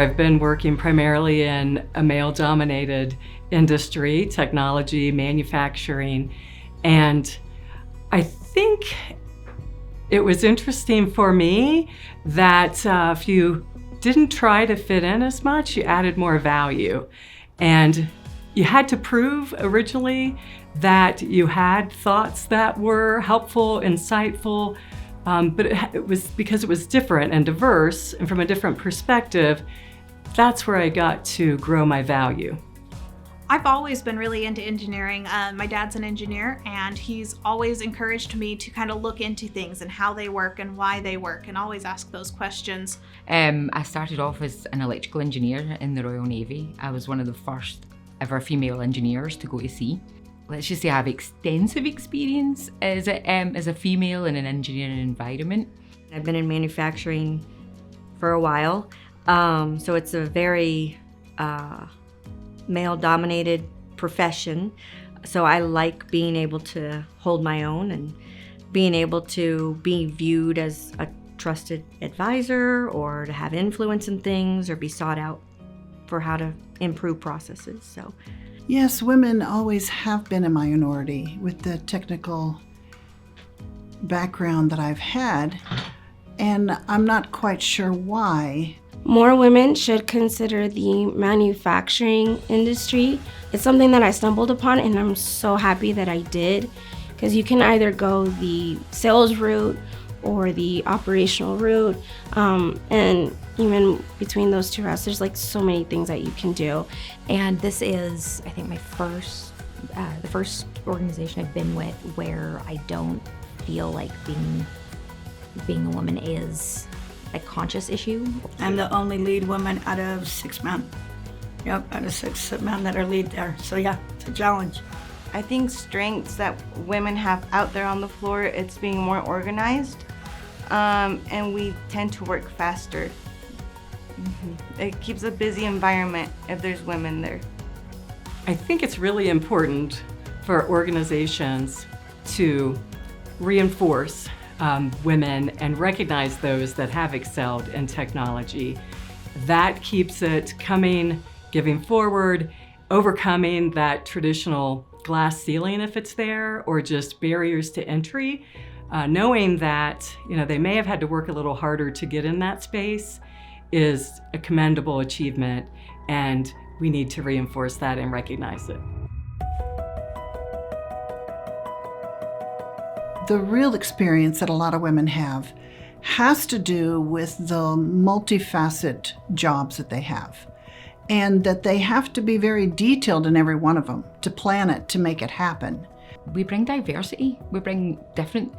I've been working primarily in a male-dominated industry, technology, manufacturing, and I think it was interesting for me that if you didn't try to fit in as much, you added more value. And you had to prove originally that you had thoughts that were helpful, insightful, but it was because it was different and diverse and from a different perspective. That's where I got to grow my value. I've always been really into engineering. My dad's an engineer, and he's always encouraged me to kind of look into things and how they work and why they work, and always ask those questions. I started off as an electrical engineer in the Royal Navy. I was one of the first ever female engineers to go to sea. Let's just say I have extensive experience as a female in an engineering environment. I've been in manufacturing for a while, so it's a very male-dominated profession. So I like being able to hold my own and being able to be viewed as a trusted advisor, or to have influence in things, or be sought out for how to improve processes. So yes, women always have been a minority with the technical background that I've had, and I'm not quite sure why. More women should consider the manufacturing industry. It's something that I stumbled upon, and I'm so happy that I did, because you can either go the sales route or the operational route, and even between those two routes, there's like so many things that you can do. And this is, I think, the first organization I've been with where I don't feel like being a woman is a conscious issue. I'm the only lead woman out of 6 men. Yep, out of 6 men that are lead there. So yeah, it's a challenge. I think strengths that women have out there on the floor, it's being more organized, and we tend to work faster. It keeps a busy environment if there's women there. I think it's really important for organizations to reinforce women and recognize those that have excelled in technology. That keeps it coming, giving forward, overcoming that traditional glass ceiling if it's there, or just barriers to entry, knowing that they may have had to work a little harder to get in that space is a commendable achievement, and we need to reinforce that and recognize it. The real experience that a lot of women have has to do with the multifaceted jobs that they have, and that they have to be very detailed in every one of them to plan it, to make it happen. We bring diversity. We bring different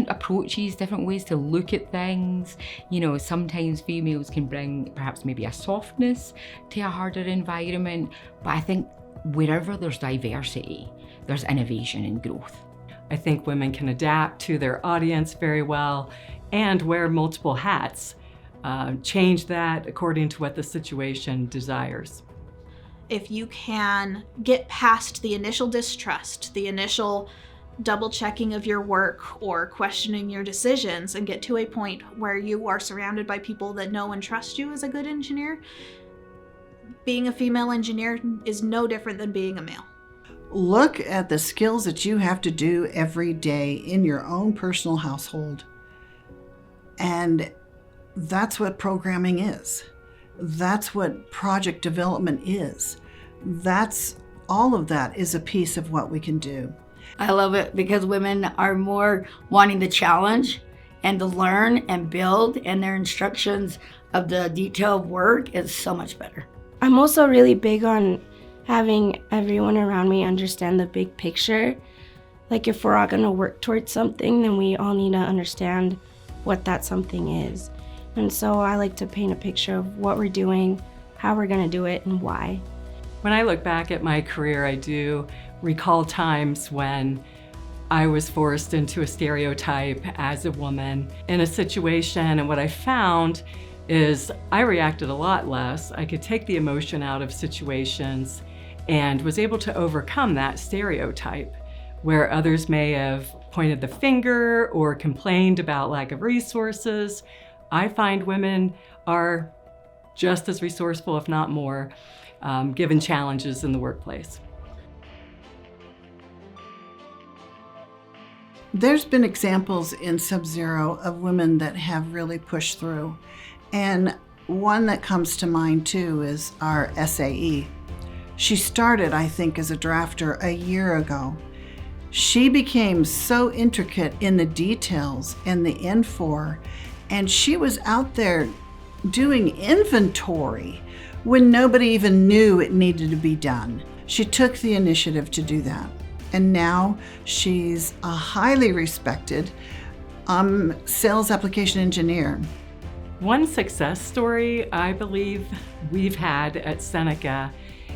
approaches, different ways to look at things. Sometimes females can bring perhaps maybe a softness to a harder environment, but I think wherever there's diversity, there's innovation and growth. I think women can adapt to their audience very well and wear multiple hats, change that according to what the situation desires. If you can get past the initial distrust, the initial double checking of your work or questioning your decisions, and get to a point where you are surrounded by people that know and trust you as a good engineer, being a female engineer is no different than being a male. Look at the skills that you have to do every day in your own personal household. And that's what programming is. That's what project development is. That's all of that is a piece of what we can do. I love it because women are more wanting to challenge and to learn and build, and their instructions of the detailed work is so much better. I'm also really big on having everyone around me understand the big picture. Like, if we're all gonna work towards something, then we all need to understand what that something is. And so I like to paint a picture of what we're doing, how we're gonna do it, and why. When I look back at my career, I do recall times when I was forced into a stereotype as a woman in a situation, and what I found is I reacted a lot less. I could take the emotion out of situations and was able to overcome that stereotype, where others may have pointed the finger or complained about lack of resources. I find women are just as resourceful, if not more, given challenges in the workplace. There's been examples in Sub-Zero of women that have really pushed through. And one that comes to mind too is our SAE. She started, I think, as a drafter a year ago. She became so intricate in the details and the N4, and she was out there doing inventory when nobody even knew it needed to be done. She took the initiative to do that. And now she's a highly respected sales application engineer. One success story I believe we've had at Senneca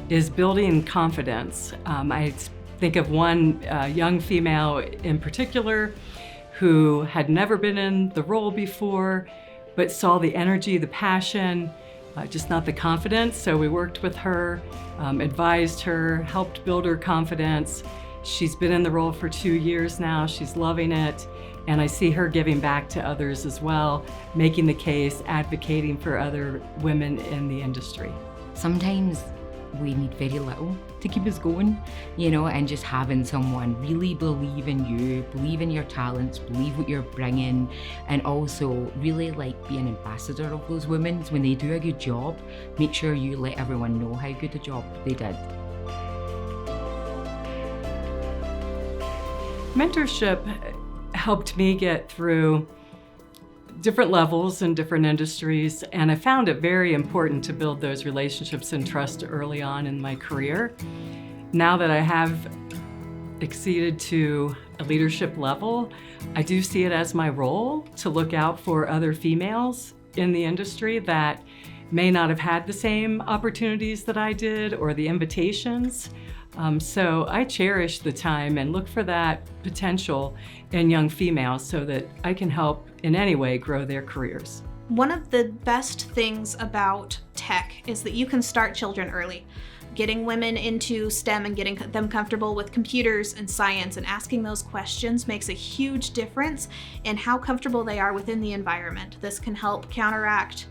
is building confidence. I think of one young female in particular who had never been in the role before, but saw the energy, the passion, just not the confidence. So we worked with her, advised her, helped build her confidence. She's been in the role for 2 years now. She's loving it. And I see her giving back to others as well, making the case, advocating for other women in the industry. Sometimes we need very little to keep us going, you know, and just having someone really believe in you, believe in your talents, believe what you're bringing, and also really like be an ambassador of those women. When they do a good job, make sure you let everyone know how good a job they did. Mentorship helped me get through different levels in different industries, and I found it very important to build those relationships and trust early on in my career. Now that I have exceeded to a leadership level, I do see it as my role to look out for other females in the industry that may not have had the same opportunities that I did or the invitations. So I cherish the time and look for that potential in young females so that I can help in any way grow their careers. One of the best things about tech is that you can start children early. Getting women into STEM and getting them comfortable with computers and science and asking those questions makes a huge difference in how comfortable they are within the environment. This can help counteract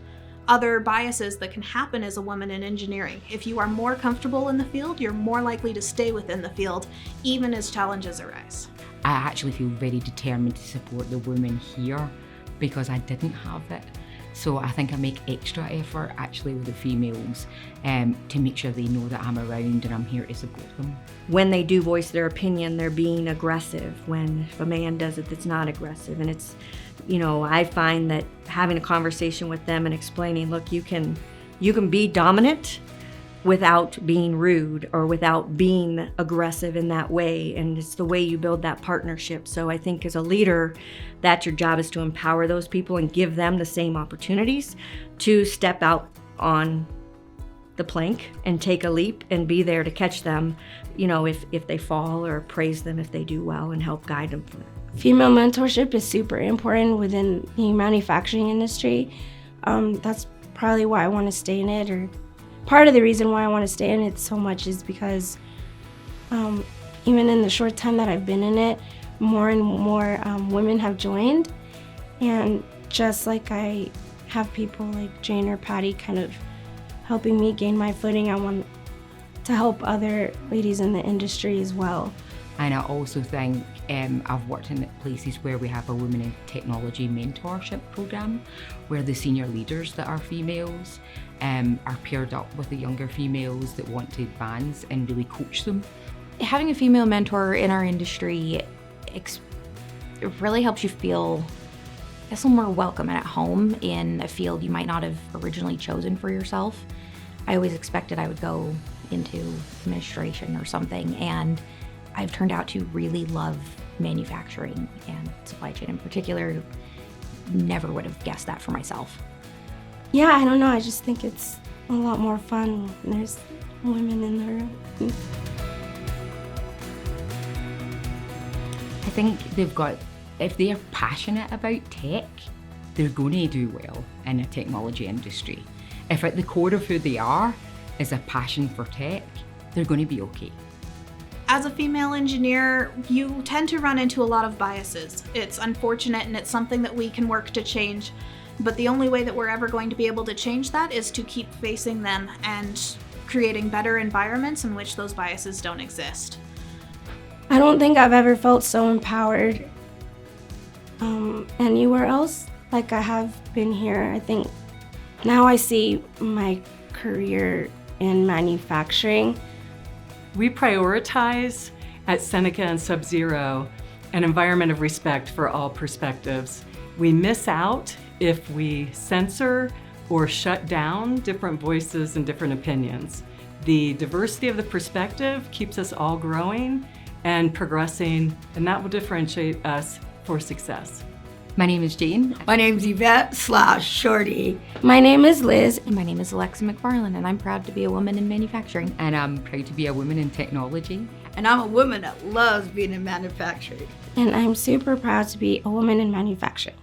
other biases that can happen as a woman in engineering. If you are more comfortable in the field, you're more likely to stay within the field, even as challenges arise. I actually feel very determined to support the women here because I didn't have it. So I think I make extra effort actually with the females to make sure they know that I'm around and I'm here to support them. When they do voice their opinion, they're being aggressive. When if a man does it, that's not aggressive. And it's, you know, I find that having a conversation with them and explaining, look, you can be dominant without being rude or without being aggressive in that way. And it's the way you build that partnership. So I think as a leader, that's your job, is to empower those people and give them the same opportunities to step out on the plank and take a leap and be there to catch them, you know, if they fall, or praise them if they do well and help guide them through. Female mentorship is super important within the manufacturing industry. That's probably why I want to stay in it, or part of the reason why I want to stay in it so much is because even in the short time that I've been in it, more and more women have joined. And just like I have people like Jane or Patty kind of helping me gain my footing, I want to help other ladies in the industry as well. And I also think I've worked in places where we have a Women in Technology mentorship program, where the senior leaders that are females are paired up with the younger females that want to advance and really coach them. Having a female mentor in our industry, it really helps you feel a little more welcome and at home in a field you might not have originally chosen for yourself. I always expected I would go into administration or something, and I've turned out to really love manufacturing and supply chain in particular. Never would have guessed that for myself. Yeah, I don't know, I just think it's a lot more fun when there's women in the room. I think if they're passionate about tech, they're going to do well in the technology industry. If at the core of who they are is a passion for tech, they're going to be okay. As a female engineer, you tend to run into a lot of biases. It's unfortunate, and it's something that we can work to change. But the only way that we're ever going to be able to change that is to keep facing them and creating better environments in which those biases don't exist. I don't think I've ever felt so empowered anywhere else like I have been here. I think now I see my career in manufacturing. We prioritize at Senneca and Sub-Zero an environment of respect for all perspectives. We miss out if we censor or shut down different voices and different opinions. The diversity of the perspective keeps us all growing and progressing, and that will differentiate us for success. My name is Jane. My name's Yvette /Shorty. My name is Liz. And my name is Alexa McFarland, and I'm proud to be a woman in manufacturing. And I'm proud to be a woman in technology. And I'm a woman that loves being in manufacturing. And I'm super proud to be a woman in manufacturing.